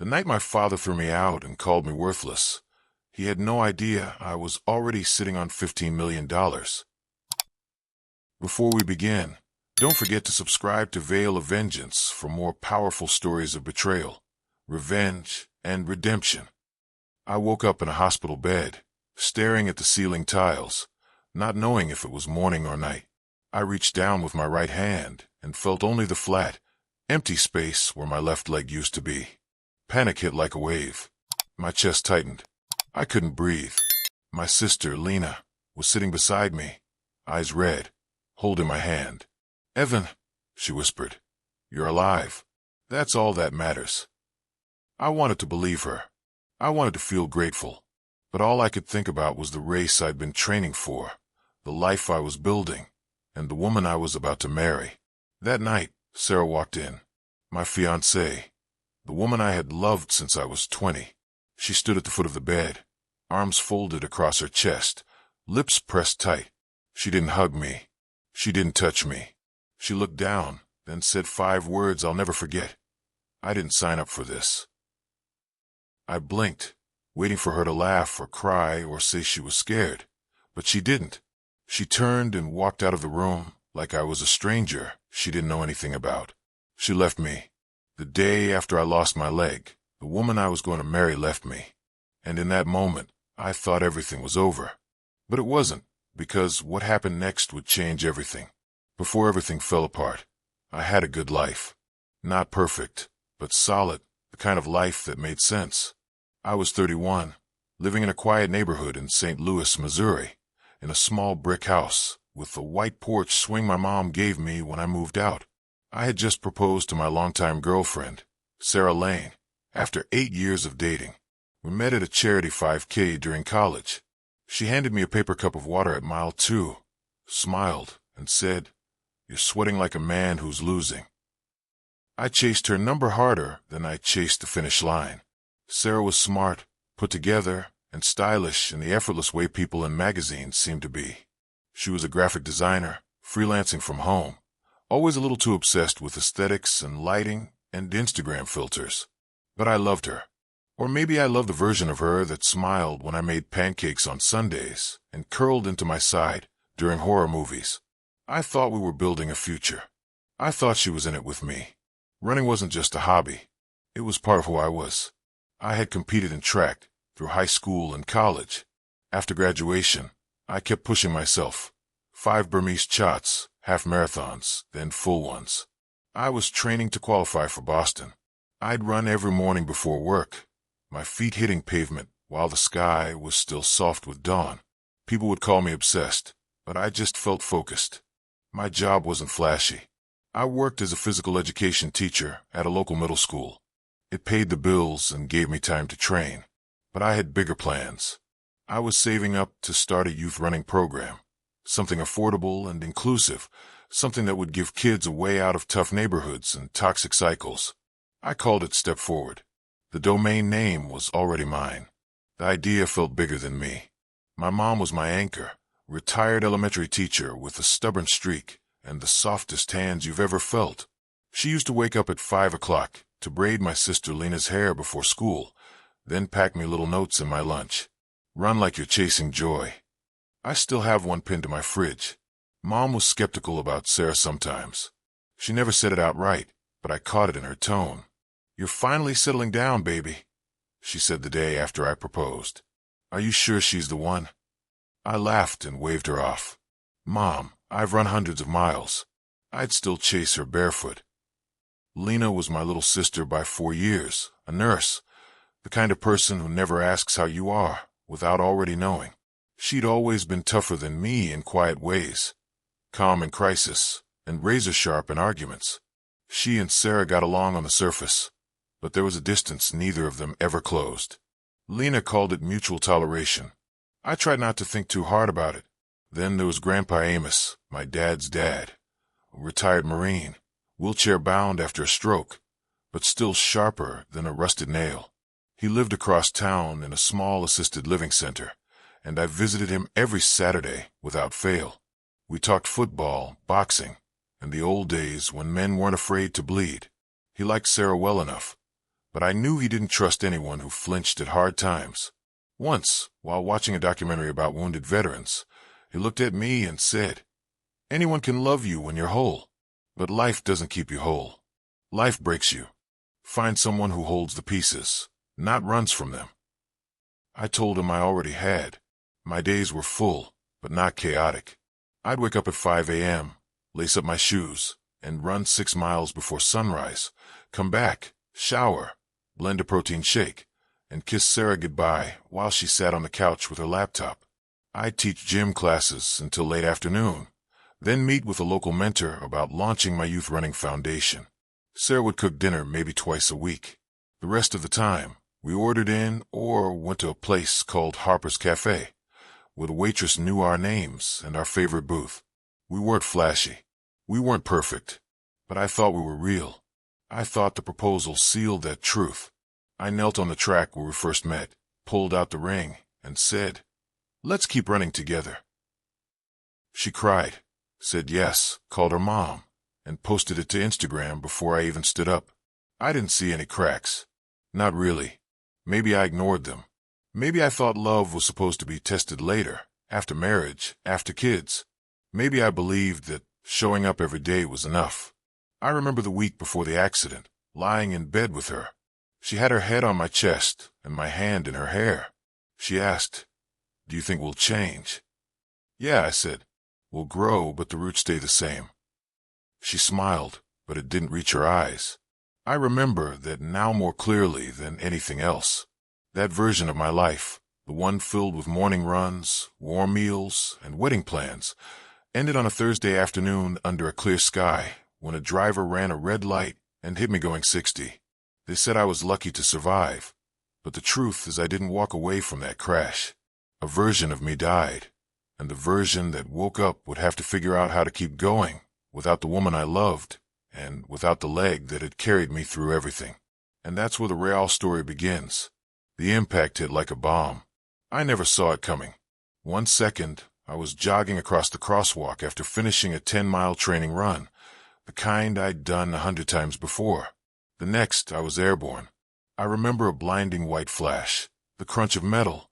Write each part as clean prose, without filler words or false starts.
The night my father threw me out and called me worthless, he had no idea I was already sitting on $15 million. Before we begin, don't forget to subscribe to Veil of Vengeance for more powerful stories of betrayal, revenge, and redemption. I woke up in a hospital bed, staring at the ceiling tiles, not knowing if it was morning or night. I reached down with my right hand and felt only the flat, empty space where my left leg used to be. Panic hit like a wave. My chest tightened. I couldn't breathe. My sister, Lena, was sitting beside me, eyes red, holding my hand. "Evan," she whispered, "you're alive. That's all that matters." I wanted to believe her. I wanted to feel grateful. But all I could think about was the race I'd been training for, the life I was building, and the woman I was about to marry. That night, Sarah walked in. My fiancée, the woman I had loved since I was 20. She stood at the foot of the bed, arms folded across her chest, lips pressed tight. She didn't hug me. She didn't touch me. She looked down, then said 5 words I'll never forget. "I didn't sign up for this." I blinked, waiting for her to laugh or cry or say she was scared, but she didn't. She turned and walked out of the room like I was a stranger she didn't know anything about. She left me. The day after I lost my leg, the woman I was going to marry left me. And in that moment, I thought everything was over. But it wasn't, because what happened next would change everything. Before everything fell apart, I had a good life. Not perfect, but solid, the kind of life that made sense. I was 31, living in a quiet neighborhood in St. Louis, Missouri, in a small brick house with the white porch swing my mom gave me when I moved out. I had just proposed to my longtime girlfriend, Sarah Lane, after 8 years of dating. We met at a charity 5K during college. She handed me a paper cup of water at mile 2, smiled, and said, "You're sweating like a man who's losing." I chased her number harder than I chased the finish line. Sarah was smart, put together, and stylish in the effortless way people in magazines seem to be. She was a graphic designer, freelancing from home, always a little too obsessed with aesthetics and lighting and Instagram filters. But I loved her. Or maybe I loved the version of her that smiled when I made pancakes on Sundays and curled into my side during horror movies. I thought we were building a future. I thought she was in it with me. Running wasn't just a hobby. It was part of who I was. I had competed in track through high school and college. After graduation, I kept pushing myself. 5 Burmese chots, half marathons, then full ones. I was training to qualify for Boston. I'd run every morning before work, my feet hitting pavement while the sky was still soft with dawn. People would call me obsessed, but I just felt focused. My job wasn't flashy. I worked as a physical education teacher at a local middle school. It paid the bills and gave me time to train. But I had bigger plans. I was saving up to start a youth running program, something affordable and inclusive, something that would give kids a way out of tough neighborhoods and toxic cycles. I called it Step Forward. The domain name was already mine. The idea felt bigger than me. My mom was my anchor, retired elementary teacher with a stubborn streak and the softest hands you've ever felt. She used to wake up at 5 o'clock to braid my sister Lena's hair before school, then pack me little notes in my lunch. "Run like you're chasing joy." I still have one pinned to my fridge. Mom was skeptical about Sarah sometimes. She never said it outright, but I caught it in her tone. "You're finally settling down, baby," she said the day after I proposed. "Are you sure she's the one?" I laughed and waved her off. "Mom, I've run hundreds of miles. I'd still chase her barefoot." Lena was my little sister by 4 years, a nurse, the kind of person who never asks how you are without already knowing. She'd always been tougher than me in quiet ways, calm in crisis, and razor-sharp in arguments. She and Sarah got along on the surface, but there was a distance neither of them ever closed. Lena called it mutual toleration. I tried not to think too hard about it. Then there was Grandpa Amos, my dad's dad, a retired Marine, wheelchair-bound after a stroke, but still sharper than a rusted nail. He lived across town in a small assisted living center, and I visited him every Saturday without fail. We talked football, boxing, and the old days when men weren't afraid to bleed. He liked Sarah well enough, but I knew he didn't trust anyone who flinched at hard times. Once, while watching a documentary about wounded veterans, he looked at me and said, "Anyone can love you when you're whole, but life doesn't keep you whole. Life breaks you. Find someone who holds the pieces, not runs from them." I told him I already had. My days were full, but not chaotic. I'd wake up at 5 a.m., lace up my shoes, and run 6 miles before sunrise, come back, shower, blend a protein shake, and kiss Sarah goodbye while she sat on the couch with her laptop. I'd teach gym classes until late afternoon, then meet with a local mentor about launching my youth running foundation. Sarah would cook dinner maybe twice a week. The rest of the time, we ordered in or went to a place called Harper's Cafe, where the waitress knew our names and our favorite booth. We weren't flashy. We weren't perfect. But I thought we were real. I thought the proposal sealed that truth. I knelt on the track where we first met, pulled out the ring, and said, "Let's keep running together." She cried, said yes, called her mom, and posted it to Instagram before I even stood up. I didn't see any cracks. Not really. Maybe I ignored them. Maybe I thought love was supposed to be tested later, after marriage, after kids. Maybe I believed that showing up every day was enough. I remember the week before the accident, lying in bed with her. She had her head on my chest and my hand in her hair. She asked, "Do you think we'll change?" "Yeah," I said. "We'll grow, but the roots stay the same." She smiled, but it didn't reach her eyes. I remember that now more clearly than anything else. That version of my life, the one filled with morning runs, warm meals, and wedding plans, ended on a Thursday afternoon under a clear sky when a driver ran a red light and hit me going 60. They said I was lucky to survive, but the truth is I didn't walk away from that crash. A version of me died, and the version that woke up would have to figure out how to keep going without the woman I loved and without the leg that had carried me through everything. And that's where the real story begins. The impact hit like a bomb. I never saw it coming. One second, I was jogging across the crosswalk after finishing a 10-mile training run, the kind I'd done 100 times before. The next, I was airborne. I remember a blinding white flash, the crunch of metal,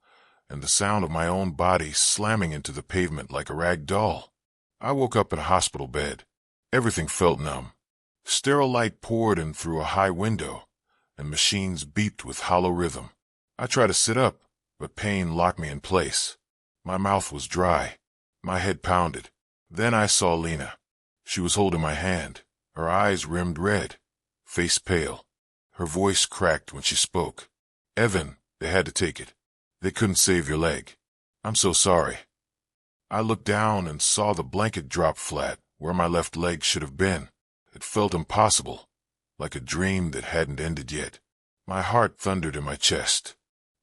and the sound of my own body slamming into the pavement like a rag doll. I woke up in a hospital bed. Everything felt numb. Sterile light poured in through a high window, and machines beeped with hollow rhythm. I tried to sit up, but pain locked me in place. My mouth was dry. My head pounded. Then I saw Lena. She was holding my hand, her eyes rimmed red, face pale. Her voice cracked when she spoke. "Evan, they had to take it. They couldn't save your leg. I'm so sorry." I looked down and saw the blanket drop flat where my left leg should have been. It felt impossible, like a dream that hadn't ended yet. My heart thundered in my chest.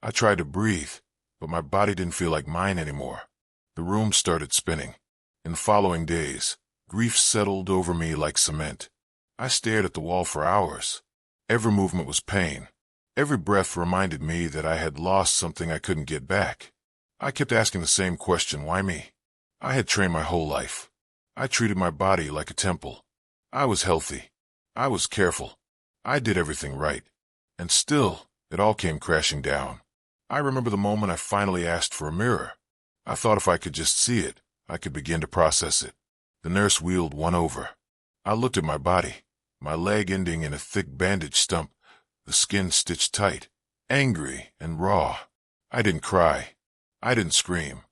I tried to breathe, but my body didn't feel like mine anymore. The room started spinning. In the following days, grief settled over me like cement. I stared at the wall for hours. Every movement was pain. Every breath reminded me that I had lost something I couldn't get back. I kept asking the same question, why me? I had trained my whole life. I treated my body like a temple. I was healthy. I was careful. I did everything right. And still, it all came crashing down. I remember the moment I finally asked for a mirror. I thought if I could just see it, I could begin to process it. The nurse wheeled one over. I looked at my body, my leg ending in a thick bandage stump, the skin stitched tight, angry and raw. I didn't cry. I didn't scream.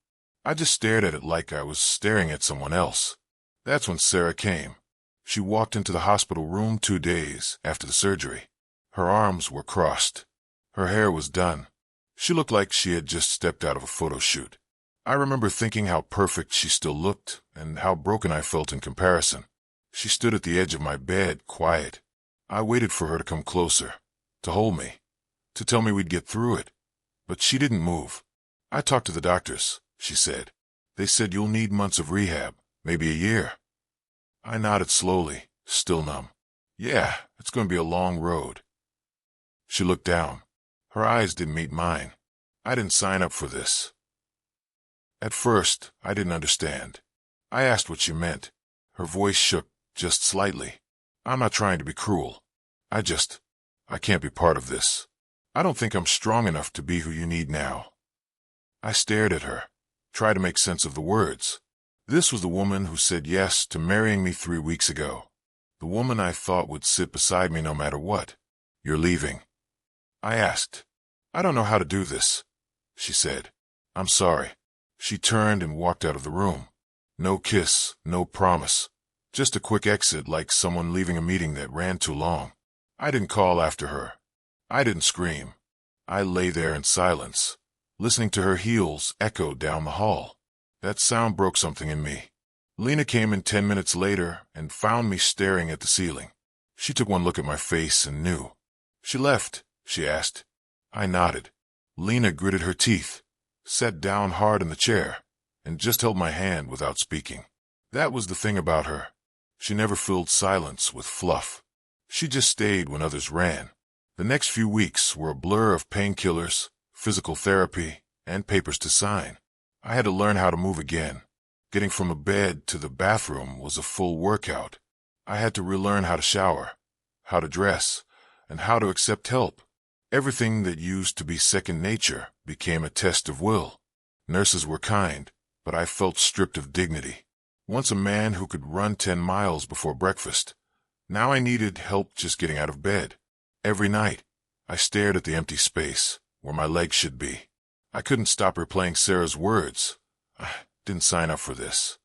I just stared at it like I was staring at someone else. That's when Sarah came. She walked into the hospital room 2 days after the surgery. Her arms were crossed. Her hair was done. She looked like she had just stepped out of a photo shoot. I remember thinking how perfect she still looked and how broken I felt in comparison. She stood at the edge of my bed, quiet. I waited for her to come closer, to hold me, to tell me we'd get through it. But she didn't move. "I talked to the doctors," she said. "They said you'll need months of rehab, maybe a year." I nodded slowly, still numb. "Yeah, it's going to be a long road." She looked down. Her eyes didn't meet mine. I didn't sign up for this. At first, I didn't understand. I asked what she meant. Her voice shook, just slightly. "I'm not trying to be cruel. I just..." I can't be part of this. I don't think I'm strong enough to be who you need now. I stared at her, tried to make sense of the words. This was the woman who said yes to marrying me 3 weeks ago. The woman I thought would sit beside me no matter what. You're leaving? I asked. I don't know how to do this, she said. I'm sorry. She turned and walked out of the room. No kiss, no promise. Just a quick exit like someone leaving a meeting that ran too long. I didn't call after her. I didn't scream. I lay there in silence, listening to her heels echo down the hall. That sound broke something in me. Lena came in 10 minutes later and found me staring at the ceiling. She took one look at my face and knew. She left, she asked. I nodded. Lena gritted her teeth, sat down hard in the chair, and just held my hand without speaking. That was the thing about her. She never filled silence with fluff. She just stayed when others ran. The next few weeks were a blur of painkillers, physical therapy, and papers to sign. I had to learn how to move again. Getting from a bed to the bathroom was a full workout. I had to relearn how to shower, how to dress, and how to accept help. Everything that used to be second nature became a test of will. Nurses were kind, but I felt stripped of dignity. Once a man who could run 10 miles before breakfast. Now I needed help just getting out of bed. Every night, I stared at the empty space where my legs should be. I couldn't stop replaying Sarah's words. I didn't sign up for this.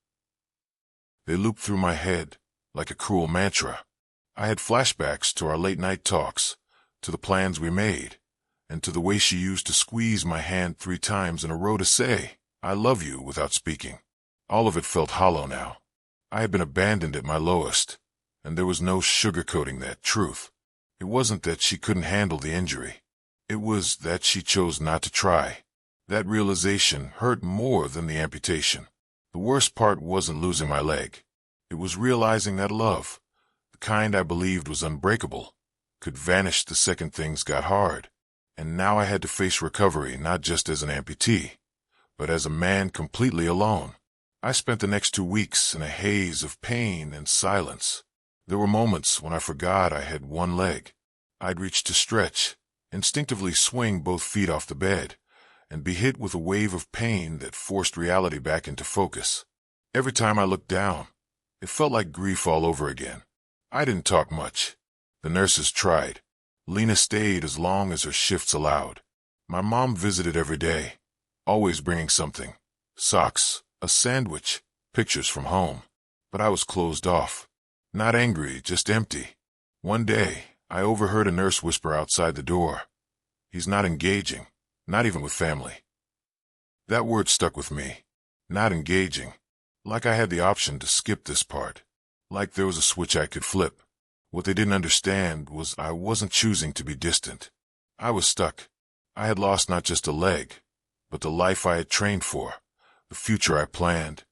They looped through my head like a cruel mantra. I had flashbacks to our late-night talks, to the plans we made, and to the way she used to squeeze my hand 3 times in a row to say, I love you, without speaking. All of it felt hollow now. I had been abandoned at my lowest, and there was no sugarcoating that truth. It wasn't that she couldn't handle the injury. It was that she chose not to try. That realization hurt more than the amputation. The worst part wasn't losing my leg. It was realizing that love, the kind I believed was unbreakable, could vanish the second things got hard. And now I had to face recovery not just as an amputee, but as a man completely alone. I spent the next 2 weeks in a haze of pain and silence. There were moments when I forgot I had one leg. I'd reach to stretch, instinctively swing both feet off the bed, and be hit with a wave of pain that forced reality back into focus. Every time I looked down, it felt like grief all over again. I didn't talk much. The nurses tried. Lena stayed as long as her shifts allowed. My mom visited every day, always bringing something. Socks, a sandwich, pictures from home. But I was closed off. Not angry, just empty. One day, I overheard a nurse whisper outside the door. He's not engaging, not even with family. That word stuck with me. Not engaging. Like I had the option to skip this part. Like there was a switch I could flip. What they didn't understand was I wasn't choosing to be distant. I was stuck. I had lost not just a leg, but the life I had trained for, the future I planned,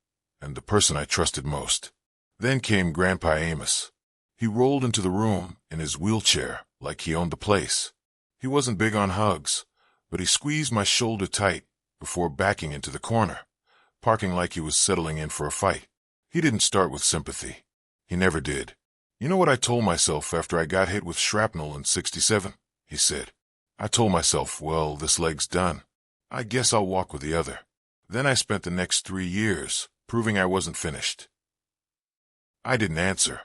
and the person I trusted most. Then came Grandpa Amos. He rolled into the room in his wheelchair like he owned the place. He wasn't big on hugs, but he squeezed my shoulder tight before backing into the corner, parking like he was settling in for a fight. He didn't start with sympathy. He never did. You know what I told myself after I got hit with shrapnel in '67? He said. I told myself, well, this leg's done. I guess I'll walk with the other. Then I spent the next 3 years proving I wasn't finished. I didn't answer.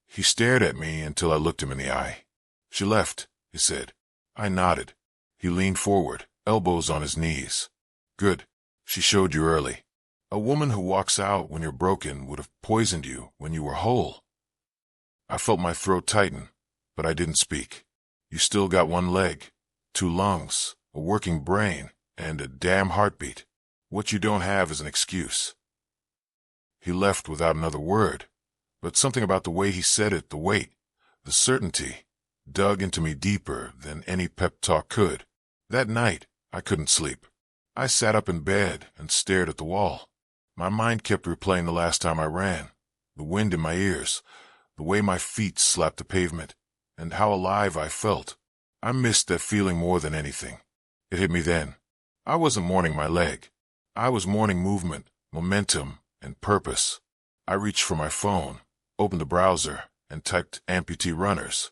He stared at me until I looked him in the eye. She left, he said. I nodded. He leaned forward, elbows on his knees. Good. She showed you early. A woman who walks out when you're broken would have poisoned you when you were whole. I felt my throat tighten, but I didn't speak. You still got one leg, 2 lungs, a working brain, and a damn heartbeat. What you don't have is an excuse. He left without another word, but something about the way he said it, the weight, the certainty, dug into me deeper than any pep talk could. That night, I couldn't sleep. I sat up in bed and stared at the wall. My mind kept replaying the last time I ran, the wind in my ears, the way my feet slapped the pavement, and how alive I felt. I missed that feeling more than anything. It hit me then. I wasn't mourning my leg. I was mourning movement, momentum, and purpose. I reached for my phone, opened the browser, and typed amputee runners.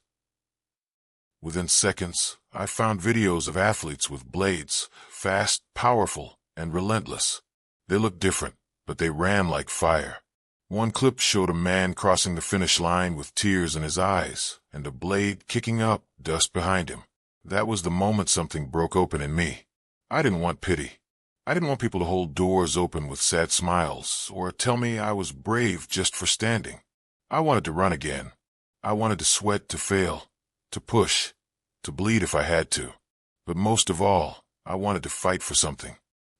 Within seconds, I found videos of athletes with blades, fast, powerful, and relentless. They looked different, but they ran like fire. One clip showed a man crossing the finish line with tears in his eyes and a blade kicking up dust behind him. That was the moment something broke open in me. I didn't want pity. I didn't want people to hold doors open with sad smiles or tell me I was brave just for standing. I wanted to run again. I wanted to sweat, to fail, to push, to bleed if I had to. But most of all, I wanted to fight for something.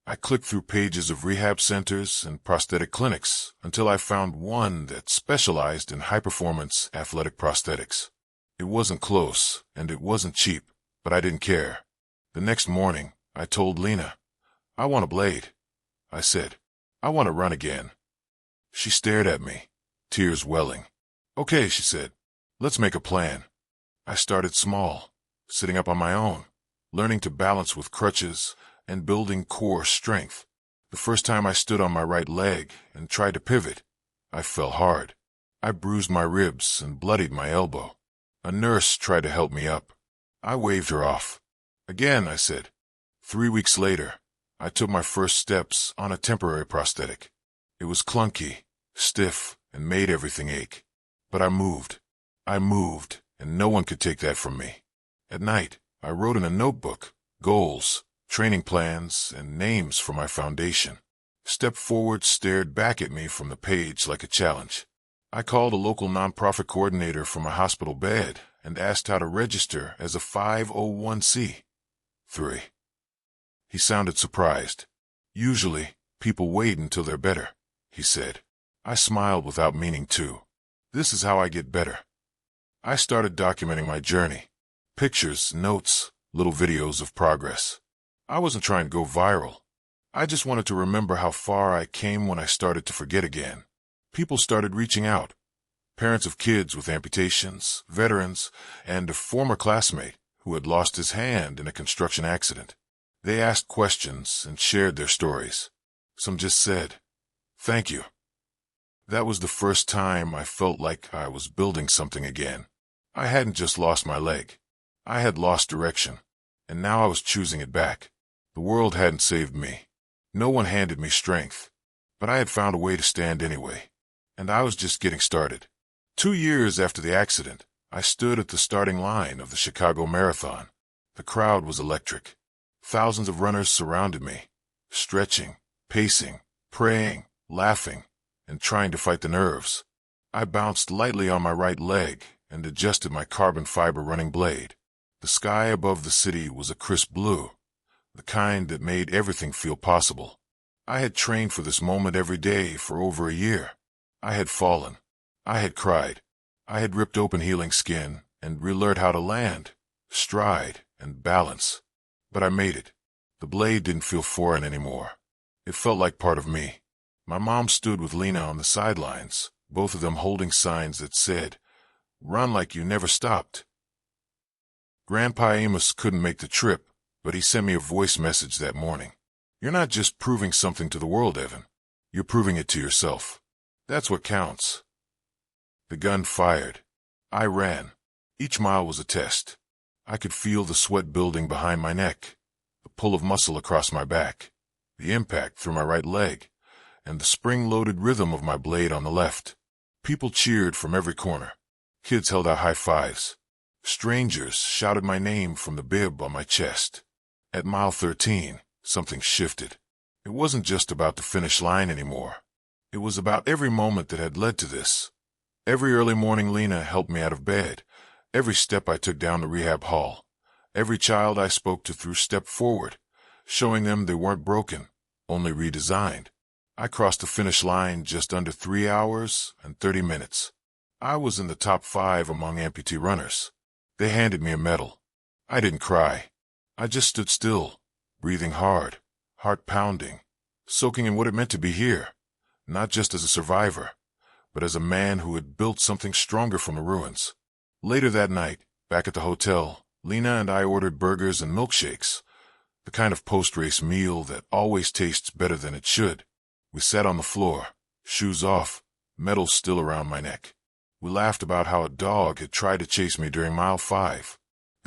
I clicked through pages of rehab centers and prosthetic clinics until I found one that specialized in high-performance athletic prosthetics. It wasn't close, and it wasn't cheap, but I didn't care. The next morning, I told Lena, "I want a blade." I said, "I want to run again." She stared at me, tears welling. "Okay," she said, "let's make a plan." I started small, sitting up on my own, learning to balance with crutches, and building core strength. The first time I stood on my right leg and tried to pivot, I fell hard. I bruised my ribs and bloodied my elbow. A nurse tried to help me up. I waved her off. "Again," I said. 3 weeks later, I took my first steps on a temporary prosthetic. It was clunky, stiff, and made everything ache. But I moved. And no one could take that from me. At night, I wrote in a notebook goals, training plans, and names for my foundation. Step Forward stared back at me from the page like a challenge. I called a local nonprofit coordinator from a hospital bed and asked how to register as a 501c3. He sounded surprised. "Usually, people wait until they're better," he said. I smiled without meaning to. This is how I get better. I started documenting my journey. Pictures, notes, little videos of progress. I wasn't trying to go viral. I just wanted to remember how far I came when I started to forget again. People started reaching out. Parents of kids with amputations, veterans, and a former classmate who had lost his hand in a construction accident. They asked questions and shared their stories. Some just said, "Thank you." That was the first time I felt like I was building something again. I hadn't just lost my leg. I had lost direction, and now I was choosing it back. The world hadn't saved me. No one handed me strength, but I had found a way to stand anyway, and I was just getting started. 2 years after the accident, I stood at the starting line of the Chicago Marathon. The crowd was electric. Thousands of runners surrounded me, stretching, pacing, praying, laughing, and trying to fight the nerves. I bounced lightly on my right leg and adjusted my carbon fiber running blade. The sky above the city was a crisp blue, the kind that made everything feel possible. I had trained for this moment every day for over a year. I had fallen. I had cried. I had ripped open healing skin and relearned how to land, stride, and balance. But I made it. The blade didn't feel foreign anymore. It felt like part of me. My mom stood with Lena on the sidelines, both of them holding signs that said, "Run like you never stopped." Grandpa Amos couldn't make the trip, but he sent me a voice message that morning. "You're not just proving something to the world, Evan. You're proving it to yourself. That's what counts." The gun fired. I ran. Each mile was a test. I could feel the sweat building behind my neck, the pull of muscle across my back, the impact through my right leg, and the spring-loaded rhythm of my blade on the left. People cheered from every corner. Kids held out high fives. Strangers shouted my name from the bib on my chest. At mile 13, something shifted. It wasn't just about the finish line anymore. It was about every moment that had led to this. Every early morning Lena helped me out of bed. Every step I took down the rehab hall. Every child I spoke to through Step Forward, showing them they weren't broken, only redesigned. I crossed the finish line just under 3 hours and 30 minutes. I was in the top 5 among amputee runners. They handed me a medal. I didn't cry. I just stood still, breathing hard, heart pounding, soaking in what it meant to be here, not just as a survivor, but as a man who had built something stronger from the ruins. Later that night, back at the hotel, Lena and I ordered burgers and milkshakes, the kind of post-race meal that always tastes better than it should. We sat on the floor, shoes off, medal still around my neck. We laughed about how a dog had tried to chase me during mile 5.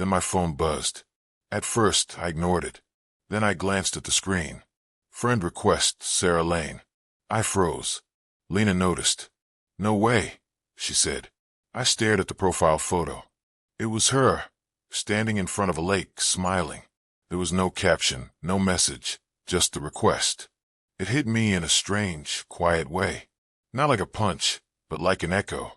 Then my phone buzzed. At first, I ignored it. Then I glanced at the screen. Friend request, Sarah Lane. I froze. Lena noticed. No way, she said. I stared at the profile photo. It was her, standing in front of a lake, smiling. There was no caption, no message, just the request. It hit me in a strange, quiet way. Not like a punch, but like an echo.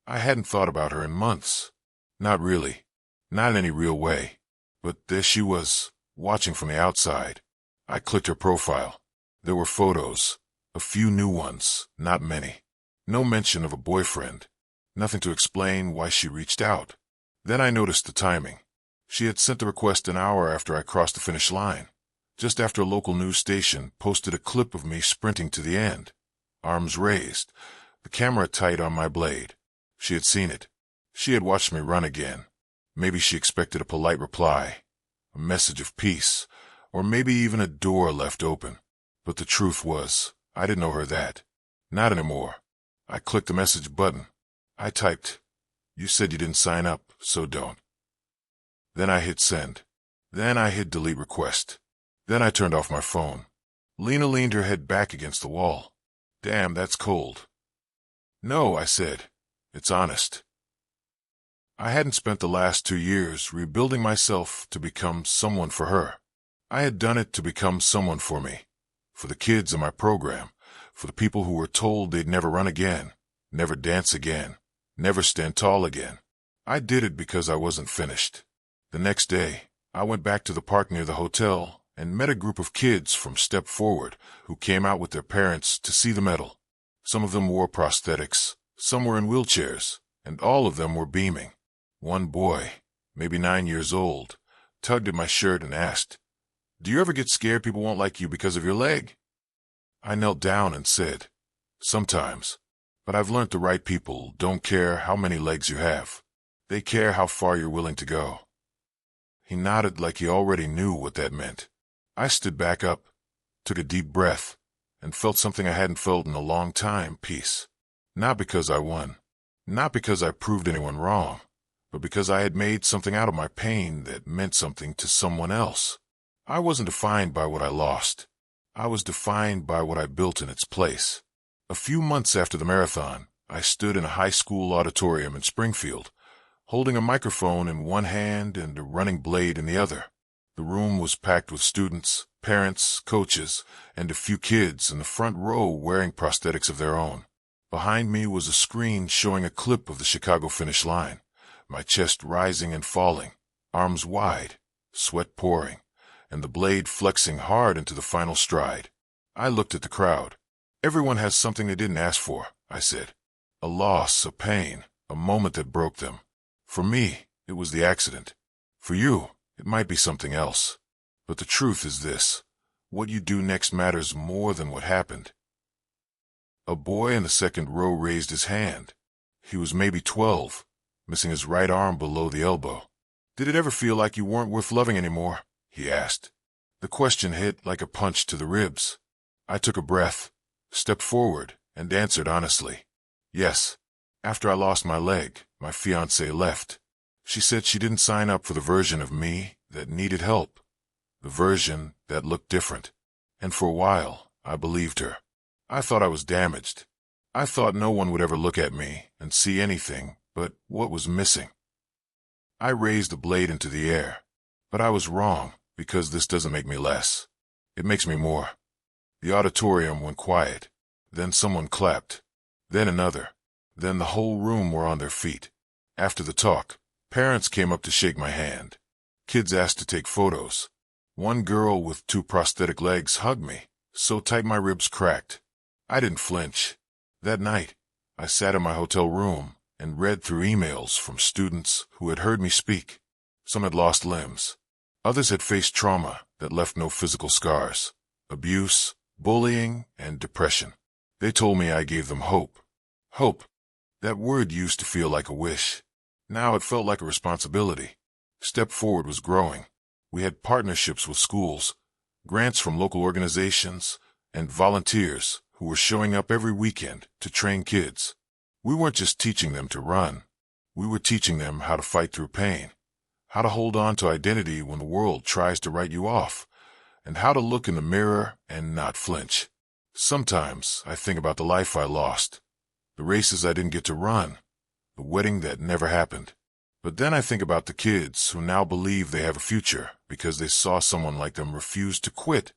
I hadn't thought about her in months. Not really. Not in any real way. But there she was, watching from the outside. I clicked her profile. There were photos. A few new ones, not many. No mention of a boyfriend. Nothing to explain why she reached out. Then I noticed the timing. She had sent the request an hour after I crossed the finish line. Just after a local news station posted a clip of me sprinting to the end. Arms raised. The camera tight on my blade. She had seen it. She had watched me run again. Maybe she expected a polite reply, a message of peace, or maybe even a door left open. But the truth was, I didn't owe her that. Not anymore. I clicked the message button. I typed, "You said you didn't sign up, so don't." Then I hit send. Then I hit delete request. Then I turned off my phone. Lena leaned her head back against the wall. "Damn, that's cold." "No," I said. "It's honest." I hadn't spent the last 2 years rebuilding myself to become someone for her. I had done it to become someone for me, for the kids in my program, for the people who were told they'd never run again, never dance again, never stand tall again. I did it because I wasn't finished. The next day, I went back to the park near the hotel and met a group of kids from Step Forward who came out with their parents to see the medal. Some of them wore prosthetics, some were in wheelchairs, and all of them were beaming. One boy, maybe 9 years old, tugged at my shirt and asked, "Do you ever get scared people won't like you because of your leg?" I knelt down and said, "Sometimes, but I've learned the right people don't care how many legs you have. They care how far you're willing to go." He nodded like he already knew what that meant. I stood back up, took a deep breath, and felt something I hadn't felt in a long time, peace. Not because I won, not because I proved anyone wrong, but because I had made something out of my pain that meant something to someone else. I wasn't defined by what I lost. I was defined by what I built in its place. A few months after the marathon, I stood in a high school auditorium in Springfield, holding a microphone in one hand and a running blade in the other. The room was packed with students, parents, coaches, and a few kids in the front row wearing prosthetics of their own. Behind me was a screen showing a clip of the Chicago finish line, my chest rising and falling, arms wide, sweat pouring, and the blade flexing hard into the final stride. I looked at the crowd. "Everyone has something they didn't ask for," I said. A loss, a pain, a moment that broke them. For me, it was the accident. For you, it might be something else. But the truth is this: what you do next matters more than what happened. A boy in the second row raised his hand. He was maybe 12, missing his right arm below the elbow. "Did it ever feel like you weren't worth loving anymore?" he asked. The question hit like a punch to the ribs. I took a breath, stepped forward, and answered honestly. "Yes. After I lost my leg, my fiancée left. She said she didn't sign up for the version of me that needed help, the version that looked different. And for a while, I believed her. I thought I was damaged. I thought no one would ever look at me and see anything but what was missing." I raised the blade into the air. But I was wrong, because this doesn't make me less. It makes me more. The auditorium went quiet. Then someone clapped. Then another. Then the whole room were on their feet. After the talk, parents came up to shake my hand. Kids asked to take photos. One girl with 2 prosthetic legs hugged me, so tight my ribs cracked. I didn't flinch. That night, I sat in my hotel room and read through emails from students who had heard me speak. Some had lost limbs. Others had faced trauma that left no physical scars, abuse, bullying, and depression. They told me I gave them hope. Hope. That word used to feel like a wish. Now it felt like a responsibility. Step Forward was growing. We had partnerships with schools, grants from local organizations, and volunteers who were showing up every weekend to train kids. We weren't just teaching them to run. We were teaching them how to fight through pain, how to hold on to identity when the world tries to write you off, and how to look in the mirror and not flinch. Sometimes I think about the life I lost, the races I didn't get to run, the wedding that never happened. But then I think about the kids who now believe they have a future because they saw someone like them refuse to quit,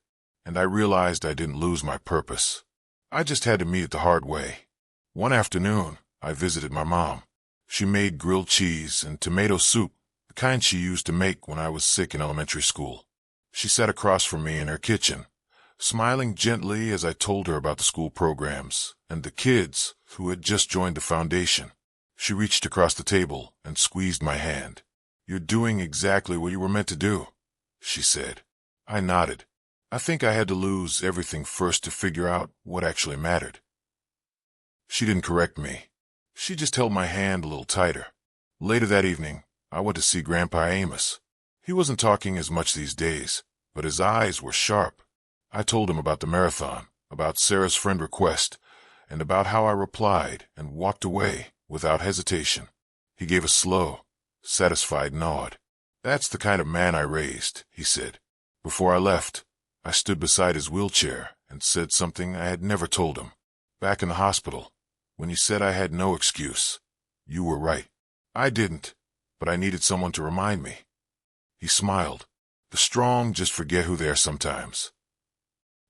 and I realized I didn't lose my purpose. I just had to meet it the hard way. One afternoon, I visited my mom. She made grilled cheese and tomato soup, the kind she used to make when I was sick in elementary school. She sat across from me in her kitchen, smiling gently as I told her about the school programs and the kids who had just joined the foundation. She reached across the table and squeezed my hand. "You're doing exactly what you were meant to do," she said. I nodded. I think I had to lose everything first to figure out what actually mattered. She didn't correct me. She just held my hand a little tighter. Later that evening, I went to see Grandpa Amos. He wasn't talking as much these days, but his eyes were sharp. I told him about the marathon, about Sarah's friend request, and about how I replied and walked away without hesitation. He gave a slow, satisfied nod. "That's the kind of man I raised," he said. Before I left, I stood beside his wheelchair and said something I had never told him. "Back in the hospital, when you said I had no excuse, you were right. I didn't, but I needed someone to remind me." He smiled. The strong just forget who they are sometimes.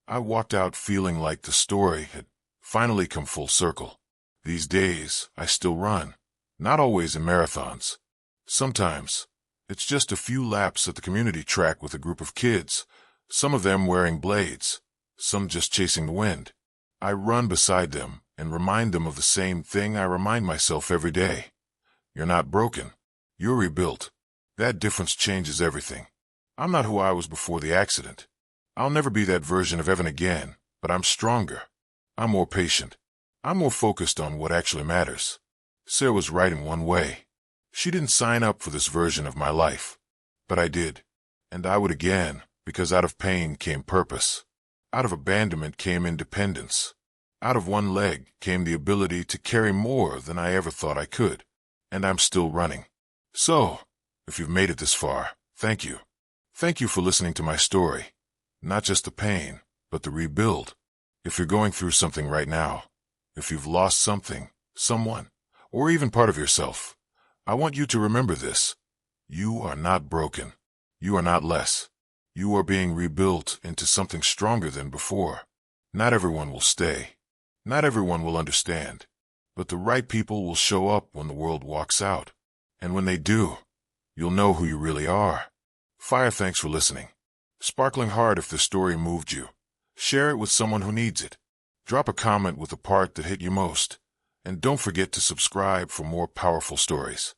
I walked out feeling like the story had finally come full circle. These days, I still run, not always in marathons. Sometimes, it's just a few laps at the community track with a group of kids, some of them wearing blades, some just chasing the wind. I run beside them and remind them of the same thing I remind myself every day. You're not broken. You're rebuilt. That difference changes everything. I'm not who I was before the accident. I'll never be that version of Evan again, but I'm stronger. I'm more patient. I'm more focused on what actually matters. Sarah was right in one way. She didn't sign up for this version of my life. But I did. And I would again, because out of pain came purpose. Out of abandonment came independence. Out of one leg came the ability to carry more than I ever thought I could. And I'm still running. So, if you've made it this far, thank you. Thank you for listening to my story. Not just the pain, but the rebuild. If you're going through something right now, if you've lost something, someone, or even part of yourself, I want you to remember this. You are not broken. You are not less. You are being rebuilt into something stronger than before. Not everyone will stay. Not everyone will understand. But the right people will show up when the world walks out. And when they do, you'll know who you really are. Fire, thanks for listening. Sparkling Heart, if the story moved you, share it with someone who needs it. Drop a comment with the part that hit you most. And don't forget to subscribe for more powerful stories.